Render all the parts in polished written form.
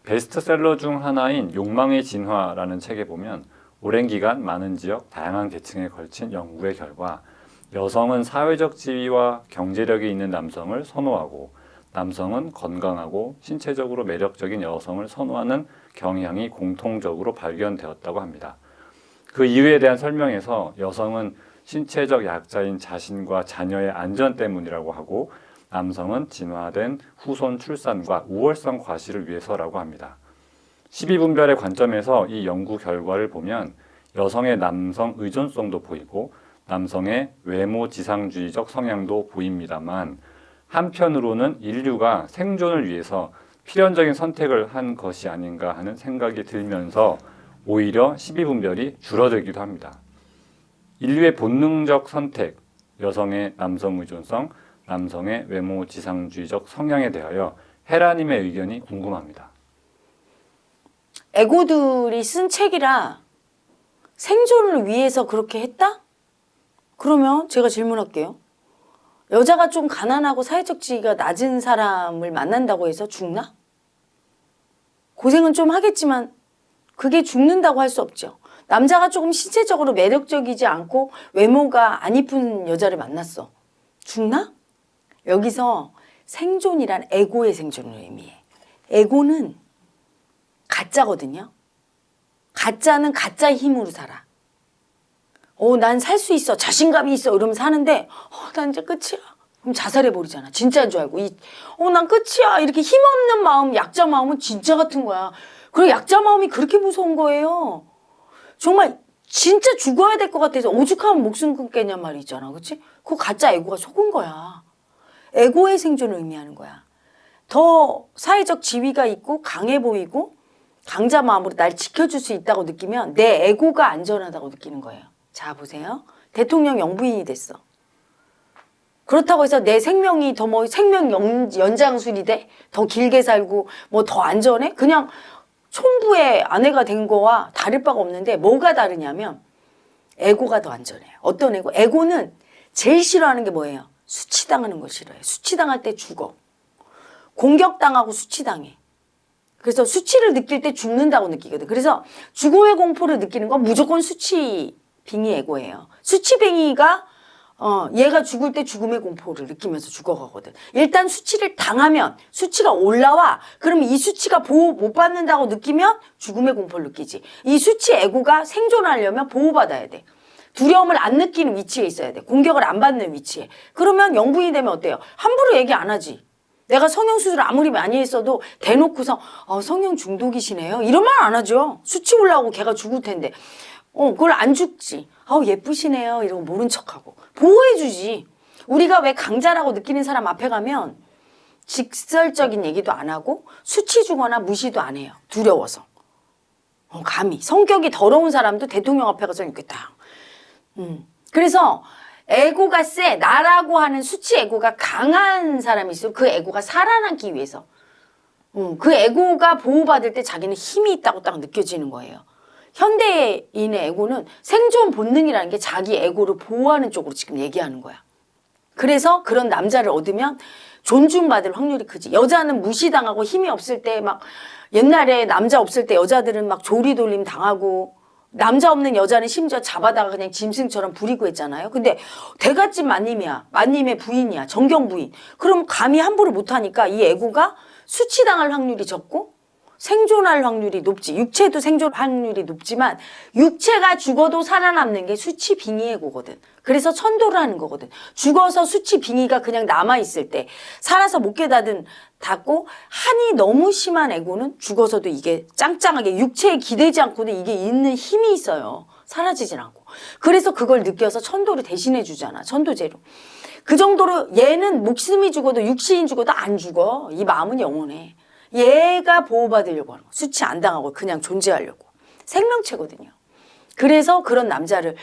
베스트셀러 중 하나인 욕망의 진화라는 책에 보면 오랜 기간 많은 지역, 다양한 계층에 걸친 연구의 결과 여성은 사회적 지위와 경제력이 있는 남성을 선호하고 남성은 건강하고 신체적으로 매력적인 여성을 선호하는 경향이 공통적으로 발견되었다고 합니다. 그 이유에 대한 설명에서 여성은 신체적 약자인 자신과 자녀의 안전 때문이라고 하고 남성은 진화된 후손 출산과 우월성 과시를 위해서라고 합니다. 12분별의 관점에서 이 연구 결과를 보면 여성의 남성 의존성도 보이고 남성의 외모 지상주의적 성향도 보입니다만 한편으로는 인류가 생존을 위해서 필연적인 선택을 한 것이 아닌가 하는 생각이 들면서 오히려 12분별이 줄어들기도 합니다. 인류의 본능적 선택, 여성의 남성 의존성, 남성의 외모 지상주의적 성향에 대하여 헤라님의 의견이 궁금합니다. 에고들이 쓴 책이라 생존을 위해서 그렇게 했다? 그러면 제가 질문할게요. 여자가 좀 가난하고 사회적 지위가 낮은 사람을 만난다고 해서 죽나? 고생은 좀 하겠지만 그게 죽는다고 할 수 없죠. 남자가 조금 신체적으로 매력적이지 않고 외모가 안 이쁜 여자를 만났어. 죽나? 여기서 생존이란 에고의 생존을 의미해. 에고는 가짜거든요. 가짜는 가짜의 힘으로 살아. 난 살 수 있어. 자신감이 있어. 이러면 사는데 난 이제 끝이야. 그럼 자살해버리잖아. 진짜인 줄 알고. 난 끝이야. 이렇게 힘없는 마음, 약자 마음은 진짜 같은 거야. 그리고 약자 마음이 그렇게 무서운 거예요. 정말 진짜 죽어야 될 것 같아서 오죽하면 목숨 끊겠냔 말이 있잖아. 그치? 그거 가짜 에고가 속은 거야. 에고의 생존을 의미하는 거야. 더 사회적 지위가 있고 강해 보이고 강자 마음으로 날 지켜줄 수 있다고 느끼면 내 에고가 안전하다고 느끼는 거예요. 자, 보세요. 대통령 영부인이 됐어. 그렇다고 해서 내 생명이 더 생명 연장술이 돼? 더 길게 살고 뭐 더 안전해? 그냥 총부의 아내가 된 거와 다를 바가 없는데 뭐가 다르냐면 에고가 더 안전해요. 어떤 에고? 에고는 제일 싫어하는 게 뭐예요? 수치당하는 걸 싫어해. 수치당할 때 죽어. 공격당하고 수치당해. 그래서 수치를 느낄 때 죽는다고 느끼거든. 그래서 죽음의 공포를 느끼는 건 무조건 수치빙의 에고예요. 수치빙이가 얘가 죽을 때 죽음의 공포를 느끼면서 죽어가거든. 일단 수치를 당하면 수치가 올라와. 그러면 이 수치가 보호 못 받는다고 느끼면 죽음의 공포를 느끼지. 이 수치 에고가 생존하려면 보호받아야 돼. 두려움을 안 느끼는 위치에 있어야 돼. 공격을 안 받는 위치에. 그러면 영부인이 되면 어때요? 함부로 얘기 안 하지. 내가 성형수술을 아무리 많이 했어도 대놓고서 성형 중독이시네요. 이런 말 안 하죠. 수치 올라오고 걔가 죽을 텐데. 그걸 안 죽지. 예쁘시네요. 이러고 모른 척하고. 보호해주지. 우리가 왜 강자라고 느끼는 사람 앞에 가면 직설적인 얘기도 안 하고 수치 주거나 무시도 안 해요. 두려워서. 감히. 성격이 더러운 사람도 대통령 앞에 가서 이렇게 딱. 그래서 에고가 세, 나라고 하는 수치 에고가 강한 사람이 있어요. 그 에고가 살아남기 위해서. 그 에고가 보호받을 때 자기는 힘이 있다고 딱 느껴지는 거예요. 현대인의 에고는 생존 본능이라는 게 자기 에고를 보호하는 쪽으로 지금 얘기하는 거야. 그래서 그런 남자를 얻으면 존중받을 확률이 크지. 여자는 무시당하고 힘이 없을 때 막 옛날에 남자 없을 때 여자들은 막 조리돌림 당하고 남자 없는 여자는 심지어 잡아다가 그냥 짐승처럼 부리고 했잖아요. 근데 대갓집 마님이야. 마님의 부인이야. 정경 부인. 그럼 감히 함부로 못하니까 이 에고가 수치당할 확률이 적고 생존할 확률이 높지. 육체도 생존 확률이 높지만 육체가 죽어도 살아남는 게 수치 빙의 에고거든. 그래서 천도를 하는 거거든. 죽어서 수치 빙의가 그냥 남아있을 때 살아서 못 닫고 한이 너무 심한 에고는 죽어서도 이게 짱짱하게 육체에 기대지 않고도 이게 있는 힘이 있어요. 사라지진 않고. 그래서 그걸 느껴서 천도를 대신해 주잖아. 천도제로. 그 정도로 얘는 목숨이 죽어도 육신이 죽어도 안 죽어. 이 마음은 영원해. 얘가 보호받으려고 하는 거. 수치 안 당하고 그냥 존재하려고. 생명체거든요. 그래서 그런 남자를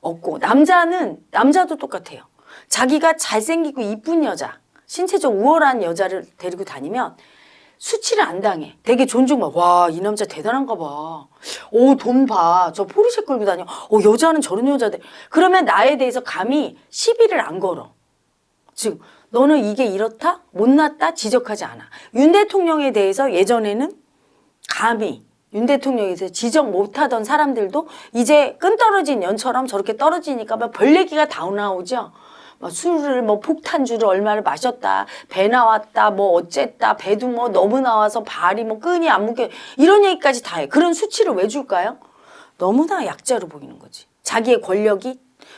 얻고 남자도 똑같아요. 자기가 잘생기고 이쁜 여자, 신체적 우월한 여자를 데리고 다니면 수치를 안 당해. 되게 존중받아. 와, 이 남자 대단한가 봐. 돈 봐. 저 포르쉐 끌고 다녀. 여자는 저런 여자들. 그러면 나에 대해서 감히 시비를 안 걸어. 즉 너는 이게 이렇다? 못났다? 지적하지 않아. 윤 대통령에 대해서 예전에는 감히 윤 대통령에서 지적 못하던 사람들도 이제 끈 떨어진 연처럼 저렇게 떨어지니까 막 별 얘기가 다 나오죠. 막 술을 뭐 폭탄주를 얼마를 마셨다, 배 나왔다, 뭐 어쨌다, 배도 뭐 너무 나와서 발이 뭐 끈이 안 묶여, 이런 얘기까지 다 해. 그런 수치를 왜 줄까요? 너무나 약자로 보이는 거지. 자기의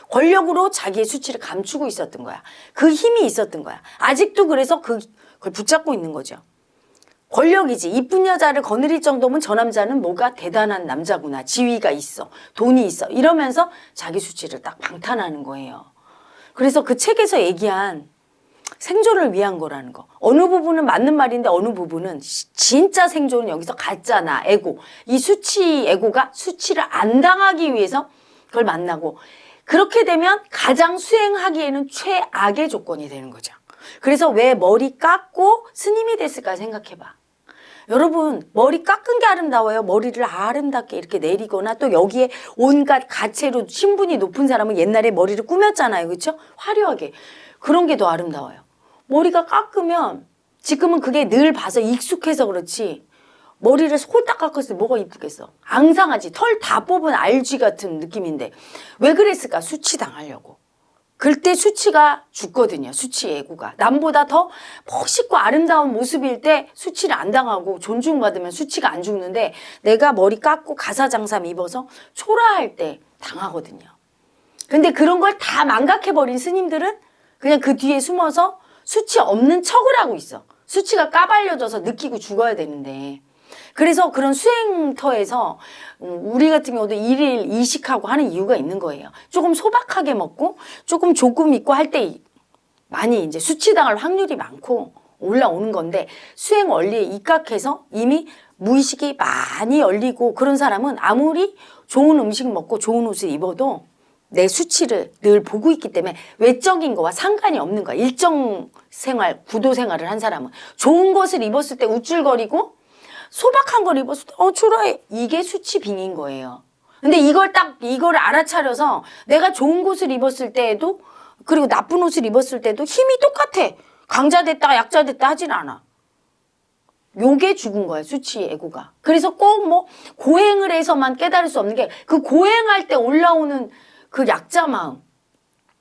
권력으로 자기의 수치를 감추고 있었던 거야. 그 힘이 있었던 거야. 아직도 그래서 그걸 붙잡고 있는 거죠. 권력이지. 이쁜 여자를 거느릴 정도면 저 남자는 뭐가 대단한 남자구나. 지위가 있어. 돈이 있어. 이러면서 자기 수치를 딱 방탄하는 거예요. 그래서 그 책에서 얘기한 생존을 위한 거라는 거. 어느 부분은 맞는 말인데 어느 부분은 진짜 생존은 여기서 가짜나 에고. 이 수치 에고가 수치를 안 당하기 위해서 그걸 만나고, 그렇게 되면 가장 수행하기에는 최악의 조건이 되는 거죠. 그래서 왜 머리 깎고 스님이 됐을까 생각해봐. 여러분, 머리 깎은 게 아름다워요. 머리를 아름답게 이렇게 내리거나 또 여기에 온갖 가채로 신분이 높은 사람은 옛날에 머리를 꾸몄잖아요. 그렇죠? 화려하게. 그런 게 더 아름다워요. 머리가 깎으면 지금은 그게 늘 봐서 익숙해서 그렇지, 머리를 홀딱 깎았을 때 뭐가 이쁘겠어. 앙상하지. 털 다 뽑은 알쥐 같은 느낌인데 왜 그랬을까? 수치 당하려고. 그때 수치가 죽거든요. 수치 애고가. 남보다 더 멋있고 아름다운 모습일 때 수치를 안 당하고 존중받으면 수치가 안 죽는데, 내가 머리 깎고 가사장삼 입어서 초라할 때 당하거든요. 근데 그런 걸 다 망각해버린 스님들은 그냥 그 뒤에 숨어서 수치 없는 척을 하고 있어. 수치가 까발려져서 느끼고 죽어야 되는데. 그래서 그런 수행터에서 우리 같은 경우도 일일 이식하고 하는 이유가 있는 거예요. 조금 소박하게 먹고 조금 조금 있고 할 때 많이 이제 수치당할 확률이 많고 올라오는 건데, 수행 원리에 입각해서 이미 무의식이 많이 열리고 그런 사람은 아무리 좋은 음식 먹고 좋은 옷을 입어도 내 수치를 늘 보고 있기 때문에 외적인 거와 상관이 없는 거야. 일정 생활, 구도 생활을 한 사람은 좋은 것을 입었을 때 우쭐거리고 소박한 걸 입었을 때 초라해. 이게 수치 빙인 거예요. 근데 이걸 알아차려서 내가 좋은 옷을 입었을 때에도, 그리고 나쁜 옷을 입었을 때도 힘이 똑같아. 강자 됐다가 약자 됐다 하진 않아. 요게 죽은 거야, 수치 애고가. 그래서 꼭 뭐 고행을 해서만 깨달을 수 없는 게, 그 고행할 때 올라오는 그 약자 마음,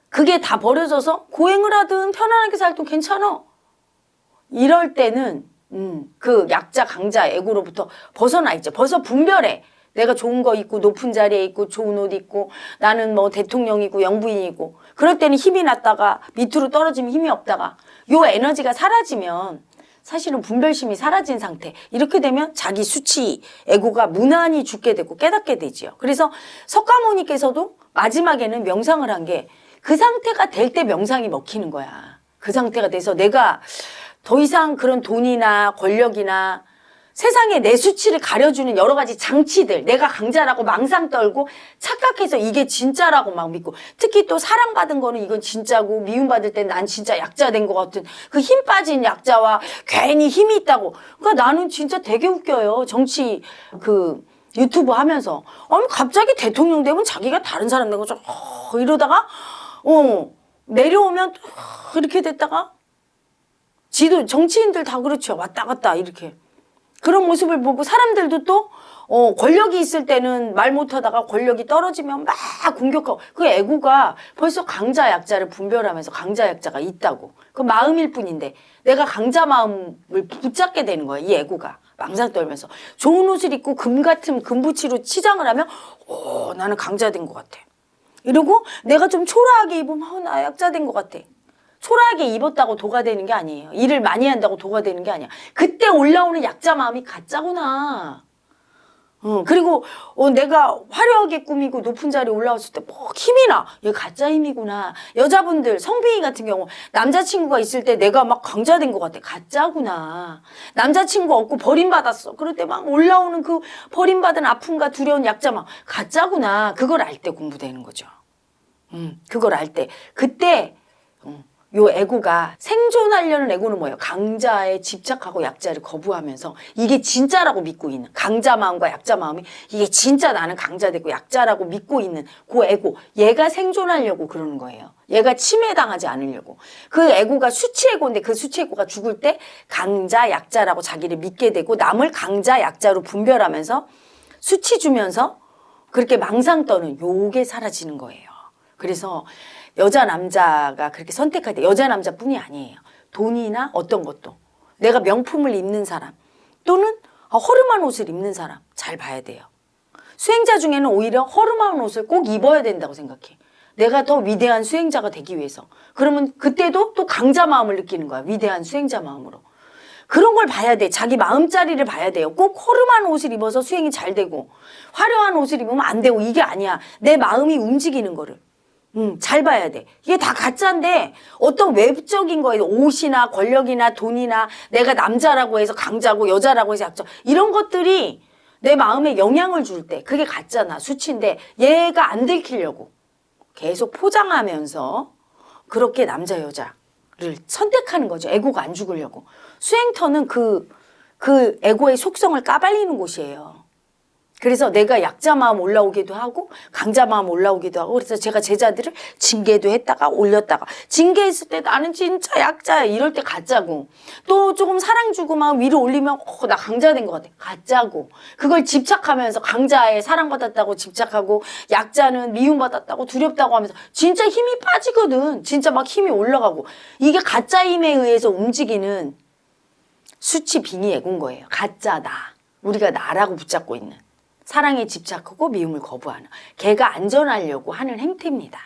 그게 다 버려져서 고행을 하든 편안하게 살든 괜찮아. 이럴 때는 그 약자 강자 애고로부터 벗어나 있죠. 분별해. 내가 좋은 거 입고 높은 자리에 있고 좋은 옷 입고 나는 뭐 대통령이고 영부인이고, 그럴 때는 힘이 났다가 밑으로 떨어지면 힘이 없다가 요 에너지가 사라지면 사실은 분별심이 사라진 상태. 이렇게 되면 자기 수치 애고가 무난히 죽게 되고 깨닫게 되지요. 그래서 석가모니께서도 마지막에는 명상을 한 게, 그 상태가 될 때 명상이 먹히는 거야. 그 상태가 돼서 내가 더 이상 그런 돈이나 권력이나 세상에 내 수치를 가려주는 여러 가지 장치들, 내가 강자라고 망상 떨고 착각해서 이게 진짜라고 막 믿고, 특히 또 사랑받은 거는 이건 진짜고 미움받을 땐 난 진짜 약자 된 것 같은 그 힘 빠진 약자와 괜히 힘이 있다고. 그러니까 나는 진짜 되게 웃겨요. 정치 유튜브 하면서. 아니 갑자기 대통령 되면 자기가 다른 사람 된 거죠. 이러다가 내려오면 이렇게 됐다가, 정치인들 다 그렇죠. 왔다 갔다 이렇게. 그런 모습을 보고 사람들도 또 권력이 있을 때는 말 못하다가 권력이 떨어지면 막 공격하고, 그 애고가 벌써 강자 약자를 분별하면서 강자 약자가 있다고. 그 마음일 뿐인데 내가 강자 마음을 붙잡게 되는 거야. 이 애고가 망상 떨면서 좋은 옷을 입고 금 같은 금부치로 치장을 하면 나는 강자 된 것 같아. 이러고 내가 좀 초라하게 입으면 나 약자 된 것 같아. 초라하게 입었다고 도가 되는 게 아니에요. 일을 많이 한다고 도가 되는 게 아니야. 그때 올라오는 약자 마음이 가짜구나. 그리고 내가 화려하게 꾸미고 높은 자리에 올라왔을 때 뭐 힘이 나. 이게 가짜 힘이구나. 여자분들 성빈이 같은 경우 남자친구가 있을 때 내가 막 강자 된 것 같아. 가짜구나. 남자친구 없고 버림받았어. 그럴 때 막 올라오는 그 버림받은 아픔과 두려운 약자 마음. 가짜구나. 그걸 알 때 공부되는 거죠. 그걸 알 때. 그때 요 애고가 생존하려는 애고는 뭐예요? 강자에 집착하고 약자를 거부하면서 이게 진짜라고 믿고 있는 강자 마음과 약자 마음이 이게 진짜 나는 강자 되고 약자라고 믿고 있는 그 애고 얘가 생존하려고 그러는 거예요. 얘가 침해당하지 않으려고. 그 애고가 수치 애고인데 그 수치 애고가 죽을 때 강자 약자라고 자기를 믿게 되고 남을 강자 약자로 분별하면서 수치 주면서 그렇게 망상 떠는 요게 사라지는 거예요. 그래서 여자 남자가 그렇게 선택할 때 여자 남자뿐이 아니에요. 돈이나 어떤 것도 내가 명품을 입는 사람 또는 허름한 옷을 입는 사람 잘 봐야 돼요. 수행자 중에는 오히려 허름한 옷을 꼭 입어야 된다고 생각해. 내가 더 위대한 수행자가 되기 위해서. 그러면 그때도 또 강자 마음을 느끼는 거야. 위대한 수행자 마음으로. 그런 걸 봐야 돼. 자기 마음자리를 봐야 돼요. 꼭 허름한 옷을 입어서 수행이 잘 되고 화려한 옷을 입으면 안 되고 이게 아니야. 내 마음이 움직이는 거를. 잘 봐야 돼. 이게 다 가짜인데 어떤 외부적인 거에 옷이나 권력이나 돈이나 내가 남자라고 해서 강자고 여자라고 해서 약자 이런 것들이 내 마음에 영향을 줄 때 그게 가짜나 수치인데 얘가 안 들키려고 계속 포장하면서 그렇게 남자 여자를 선택하는 거죠. 에고가 안 죽으려고. 수행터는 그 에고의 속성을 까발리는 곳이에요. 그래서 내가 약자 마음 올라오기도 하고 강자 마음 올라오기도 하고 그래서 제가 제자들을 징계도 했다가 올렸다가 징계했을 때 나는 진짜 약자야 이럴 때 가짜고 또 조금 사랑 주고 막 위로 올리면 나 강자 된 것 같아 가짜고 그걸 집착하면서 강자에 사랑받았다고 집착하고 약자는 미움받았다고 두렵다고 하면서 진짜 힘이 빠지거든. 진짜 막 힘이 올라가고 이게 가짜 힘에 의해서 움직이는 수치 빙의 애고인 거예요. 가짜다. 우리가 나라고 붙잡고 있는. 사랑에 집착하고 미움을 거부하는 걔가 안전하려고 하는 행태입니다.